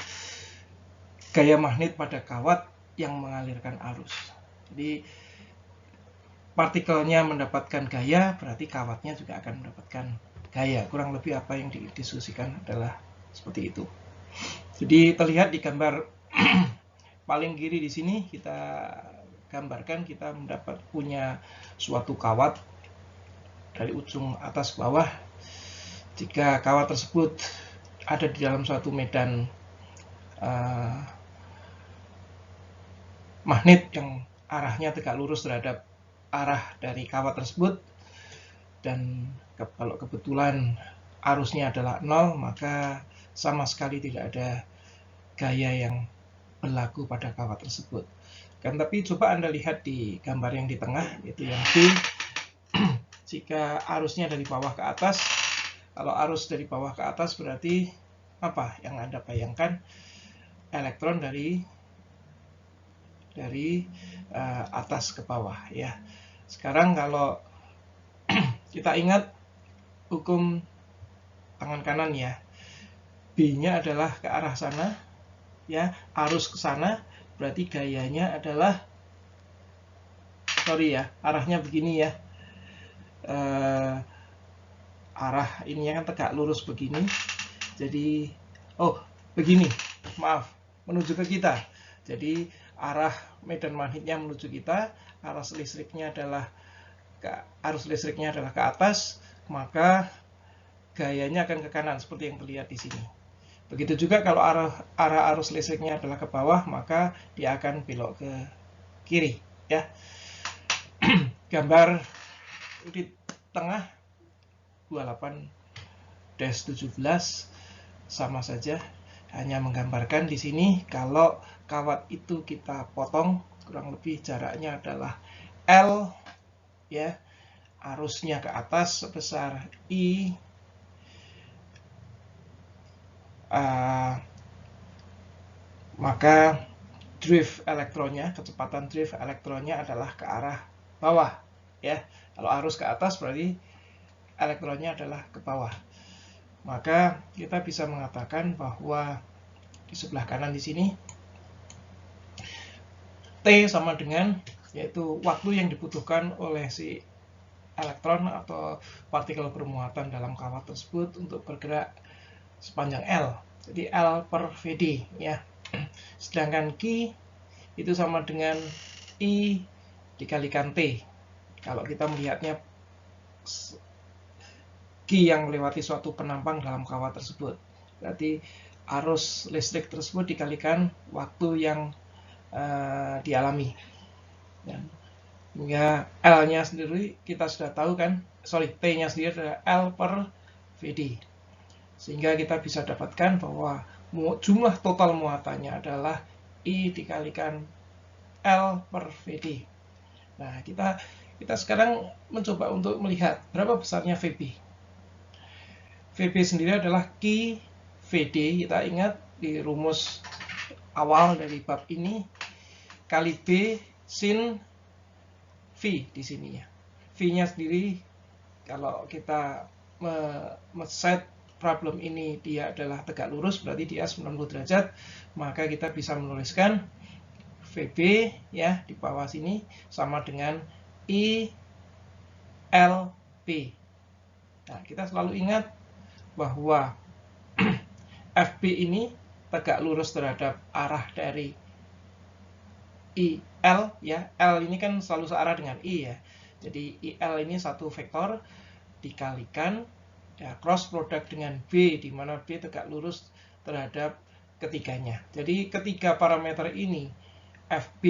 gaya magnet pada kawat yang mengalirkan arus. Jadi partikelnya mendapatkan gaya, berarti kawatnya juga akan mendapatkan gaya. Kurang lebih apa yang didiskusikan adalah seperti itu. Jadi terlihat di gambar paling kiri di sini kita gambarkan kita punya suatu kawat dari ujung atas ke bawah. Jika kawat tersebut ada di dalam suatu medan magnet yang arahnya tegak lurus terhadap arah dari kawat tersebut, dan kalau kebetulan arusnya adalah 0, maka sama sekali tidak ada gaya yang berlaku pada kawat tersebut. Kan, tapi coba Anda lihat di gambar yang di tengah, yaitu yang B. Jika arusnya dari bawah ke atas, kalau arus dari bawah ke atas berarti apa yang Anda bayangkan? Elektron dari atas ke bawah ya. Sekarang kalau kita ingat hukum tangan kanan ya, B-nya adalah ke arah sana ya, arus ke sana, berarti gayanya adalah arahnya begini ya, arah ininya kan tegak lurus begini, jadi begini, maaf, menuju ke kita. Jadi arah medan magnetnya menuju kita, arus listriknya adalah ke atas, maka gayanya akan ke kanan seperti yang terlihat di sini. Begitu juga kalau arah arus listriknya adalah ke bawah, maka dia akan belok ke kiri ya. Gambar di tengah 28-17 sama saja, hanya menggambarkan di sini kalau kawat itu kita potong, kurang lebih jaraknya adalah L ya, arusnya ke atas sebesar I, maka drift elektronnya, kecepatan drift elektronnya adalah ke arah bawah, ya. Kalau arus ke atas berarti elektronnya adalah ke bawah. Maka kita bisa mengatakan bahwa di sebelah kanan di sini T sama dengan yaitu waktu yang dibutuhkan oleh si elektron atau partikel bermuatan dalam kawat tersebut untuk bergerak sepanjang L. Jadi L per Vd, ya. Sedangkan Q itu sama dengan I dikalikan T. Kalau kita melihatnya Q yang melewati suatu penampang dalam kawat tersebut. Berarti arus listrik tersebut dikalikan waktu yang dialami. Dan hingga L-nya sendiri kita sudah tahu kan, T-nya sendiri adalah L per Vd. Sehingga kita bisa dapatkan bahwa jumlah total muatannya adalah I dikalikan L per Vd. Nah, kita sekarang mencoba untuk melihat berapa besarnya Vb. Vb sendiri adalah Q Vd, kita ingat di rumus awal dari bab ini, kali B sin V di sini ya. V-nya sendiri, kalau kita set problem ini dia adalah tegak lurus, berarti dia 90 derajat, maka kita bisa menuliskan Vb ya di bawah sini sama dengan ILP. Nah, kita selalu ingat bahwa FB ini tegak lurus terhadap arah dari IL ya. L ini kan selalu searah dengan I ya. Jadi IL ini satu vektor dikalikan ya, cross product dengan B, di mana B tegak lurus terhadap ketiganya. Jadi ketiga parameter ini FB,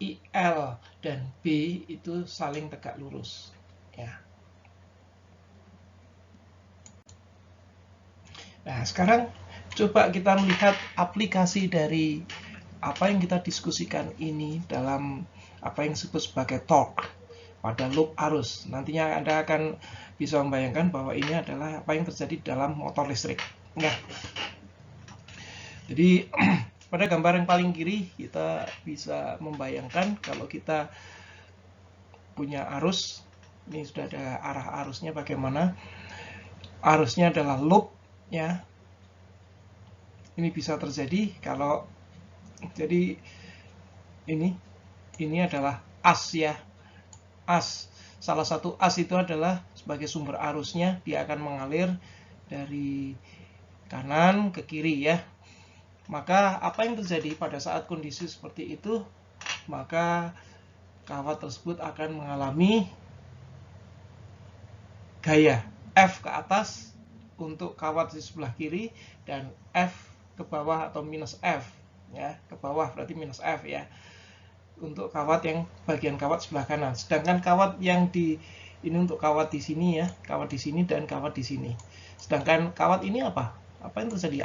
IL, dan B itu saling tegak lurus. Ya. Nah, sekarang coba kita melihat aplikasi dari apa yang kita diskusikan ini dalam apa yang disebut sebagai torque pada loop arus. Nantinya Anda akan bisa membayangkan bahwa ini adalah apa yang terjadi dalam motor listrik. Nah, jadi pada gambar yang paling kiri kita bisa membayangkan kalau kita punya arus, ini sudah ada arah arusnya bagaimana. Arusnya adalah loop ya. Ini bisa terjadi kalau jadi ini adalah as ya. As. Salah satu as itu adalah sebagai sumber arusnya, dia akan mengalir dari kanan ke kiri ya. Maka apa yang terjadi pada saat kondisi seperti itu? Maka kawat tersebut akan mengalami gaya F ke atas untuk kawat di sebelah kiri dan F ke bawah atau minus F ya, ke bawah berarti minus F ya untuk kawat yang bagian kawat sebelah kanan. Sedangkan kawat yang di ini untuk kawat di sini ya, kawat di sini dan kawat di sini. Sedangkan kawat ini apa? Apa yang terjadi?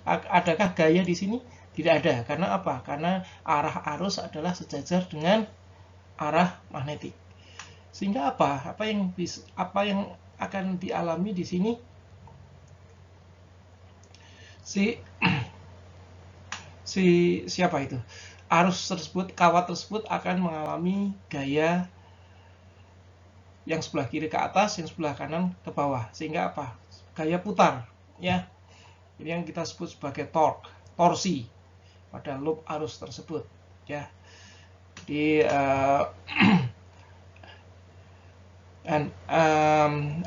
Adakah gaya di sini? Tidak ada. Karena apa? Karena arah arus adalah sejajar dengan arah magnetik. Sehingga apa? Apa yang akan dialami di sini? Siapa itu? Arus tersebut, kawat tersebut akan mengalami gaya yang sebelah kiri ke atas, yang sebelah kanan ke bawah. Sehingga apa? Gaya putar, ya. Ini yang kita sebut sebagai torque, torsi pada loop arus tersebut, ya. Jadi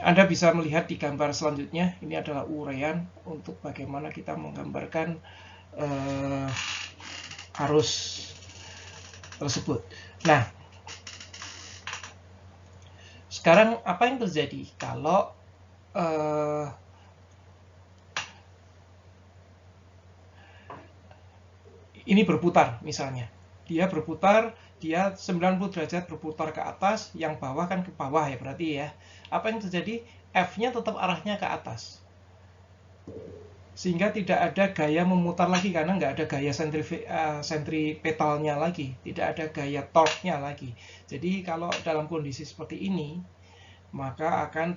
Anda bisa melihat di gambar selanjutnya. Ini adalah uraian untuk bagaimana kita menggambarkan arus tersebut. Nah, sekarang apa yang terjadi kalau ini berputar misalnya. Dia berputar, dia 90 derajat berputar ke atas, yang bawah kan ke bawah ya berarti ya. Apa yang terjadi? F-nya tetap arahnya ke atas. Sehingga tidak ada gaya memutar lagi karena nggak ada gaya sentripetalnya lagi, tidak ada gaya torque-nya lagi. Jadi kalau dalam kondisi seperti ini, maka akan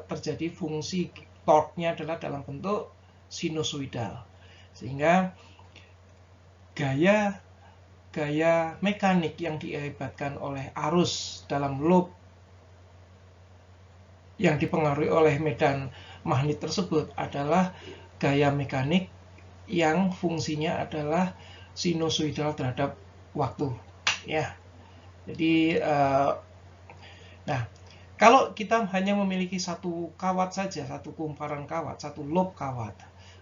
terjadi fungsi torque-nya adalah dalam bentuk sinusoidal. Sehingga gaya mekanik yang diakibatkan oleh arus dalam loop yang dipengaruhi oleh medan magnet tersebut adalah gaya mekanik yang fungsinya adalah sinusoidal terhadap waktu, ya. Jadi nah, kalau kita hanya memiliki satu kawat saja, satu kumparan kawat, satu loop kawat,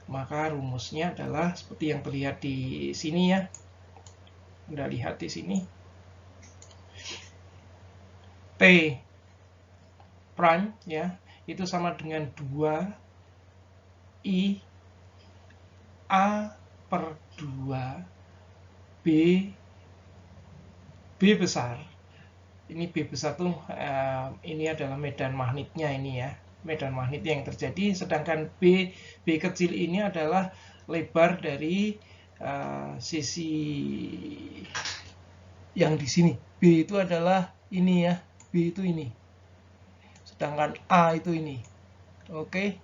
maka rumusnya adalah seperti yang terlihat di sini, ya. Anda lihat di sini, T prime, ya, itu sama dengan 2I A per 2 B besar. Ini B besar tuh ini adalah medan magnetnya ini, ya, medan magnet yang terjadi. Sedangkan B kecil ini adalah lebar dari sisi yang di sini. B itu adalah ini, ya, B itu ini. Sedangkan A itu ini. Oke.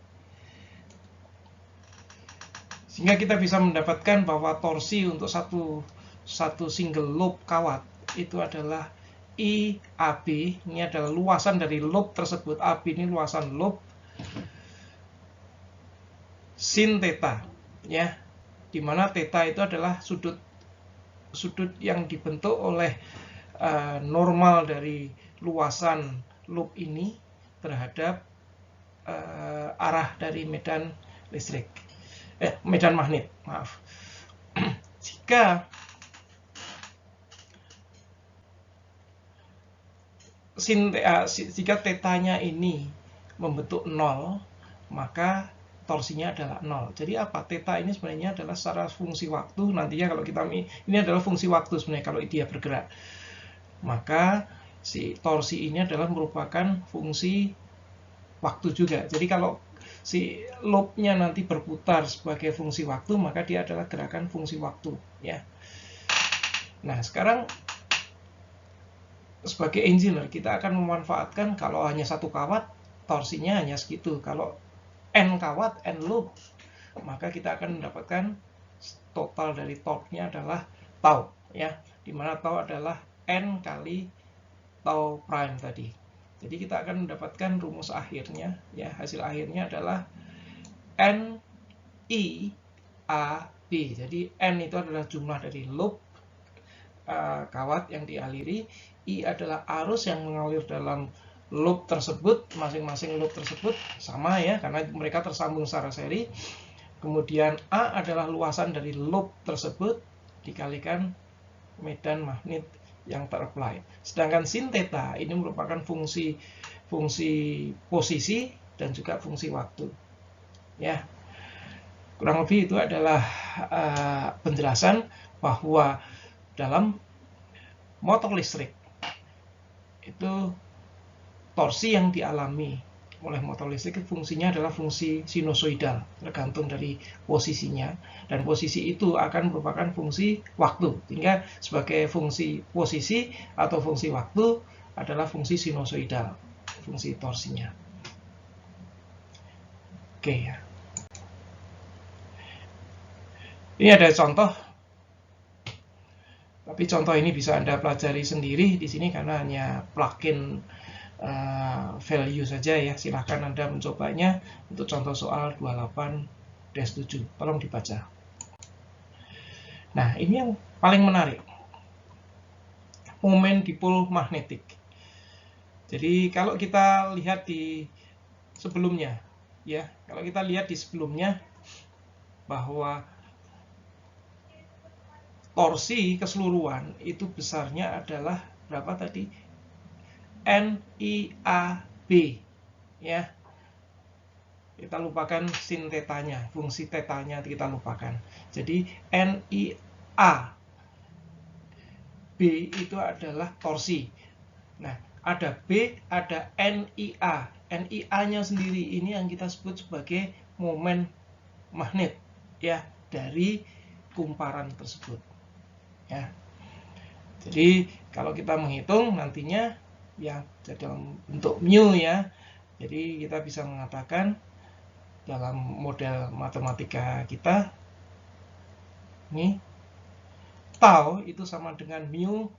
Sehingga kita bisa mendapatkan bahwa torsi untuk satu single loop kawat itu adalah IAB. Ini adalah luasan dari loop tersebut. AB ini luasan loop sin theta, ya, dimana theta itu adalah sudut yang dibentuk oleh normal dari luasan loop ini terhadap arah dari medan listrik, medan magnet, maaf. Jika tetanya ini membentuk 0, maka torsinya adalah 0. Jadi apa? Theta ini sebenarnya adalah secara fungsi waktu. Nantinya kalau kita ini adalah fungsi waktu sebenarnya kalau dia bergerak. Maka si torsi ini adalah merupakan fungsi waktu juga. Jadi kalau si loopnya nanti berputar sebagai fungsi waktu, maka dia adalah gerakan fungsi waktu, ya. Nah, sekarang sebagai engineer kita akan memanfaatkan kalau hanya satu kawat torsinya hanya segitu. Kalau N kawat, N loop, maka kita akan mendapatkan total dari torque-nya adalah tau, ya, dimana tau adalah N kali tau prime tadi. Jadi kita akan mendapatkan rumus akhirnya, ya, hasil akhirnya adalah N I A B. Jadi N itu adalah jumlah dari loop kawat yang dialiri, I adalah arus yang mengalir dalam loop tersebut, masing-masing loop tersebut sama, ya, karena mereka tersambung secara seri. Kemudian A adalah luasan dari loop tersebut dikalikan medan magnet yang terapply. Sedangkan sin theta ini merupakan fungsi posisi dan juga fungsi waktu, ya. Kurang lebih itu adalah penjelasan bahwa dalam motor listrik itu torsi yang dialami oleh motor listrik fungsinya adalah fungsi sinusoidal, tergantung dari posisinya, dan posisi itu akan merupakan fungsi waktu. Sehingga sebagai fungsi posisi atau fungsi waktu adalah fungsi sinusoidal, fungsi torsinya. Oke, ya. Ini ada contoh, tapi contoh ini bisa Anda pelajari sendiri di sini karena hanya plugin value saja, ya. Silahkan Anda mencobanya untuk contoh soal 28-7. Tolong dibaca. Nah, ini yang paling menarik. Momen dipol magnetik. Jadi kalau kita lihat di sebelumnya, ya, kalau kita lihat di sebelumnya bahwa torsi keseluruhan itu besarnya adalah berapa tadi? NIAB, ya. Kita lupakan sin tetanya, fungsi tetanya kita lupakan. Jadi NIA B itu adalah torsi. Nah, ada B, ada NIA. NIA-nya sendiri ini yang kita sebut sebagai momen magnet, ya, dari kumparan tersebut, ya. Jadi kalau kita menghitung nantinya, ya, dalam bentuk mu, ya. Jadi kita bisa mengatakan dalam model matematika kita Ini tau itu sama dengan mu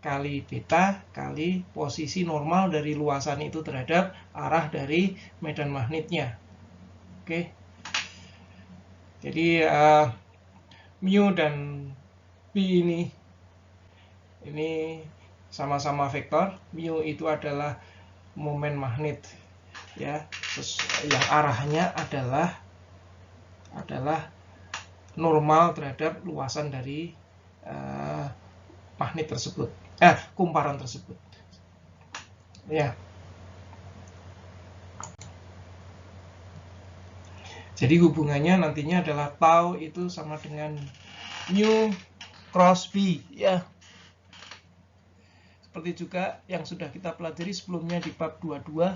kali beta kali posisi normal dari luasan itu terhadap arah dari medan magnetnya. Oke. Jadi mu dan p ini sama-sama vektor. Mu itu adalah momen magnet, ya. Terus yang arahnya adalah normal terhadap luasan dari magnet tersebut, kumparan tersebut. Ya. Jadi hubungannya nantinya adalah tau itu sama dengan mu cross b, ya. Seperti juga yang sudah kita pelajari sebelumnya di bab 22,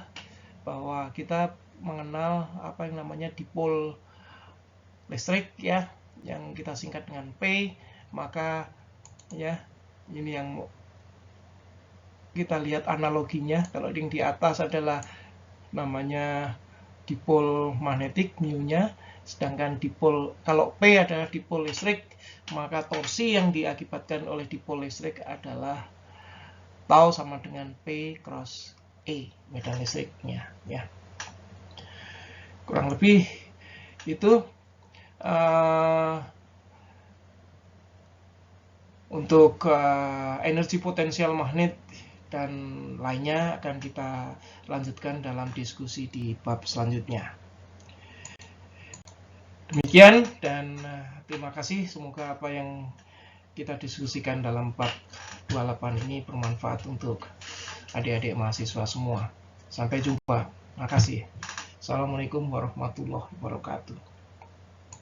bahwa kita mengenal apa yang namanya dipol listrik, ya, yang kita singkat dengan P. Maka ya, ini yang kita lihat analoginya. Kalau yang di atas adalah namanya dipol magnetik, mu-nya, sedangkan dipol, kalau P adalah dipol listrik, maka torsi yang diakibatkan oleh dipol listrik adalah tau sama dengan P cross E, medan listriknya, ya. Kurang lebih itu untuk energi potensial magnet dan lainnya akan kita lanjutkan dalam diskusi di bab selanjutnya. Demikian, dan terima kasih. Semoga apa yang kita diskusikan dalam bab 28 ini bermanfaat untuk adik-adik mahasiswa semua. Sampai jumpa. Terima kasih. Assalamualaikum warahmatullahi wabarakatuh.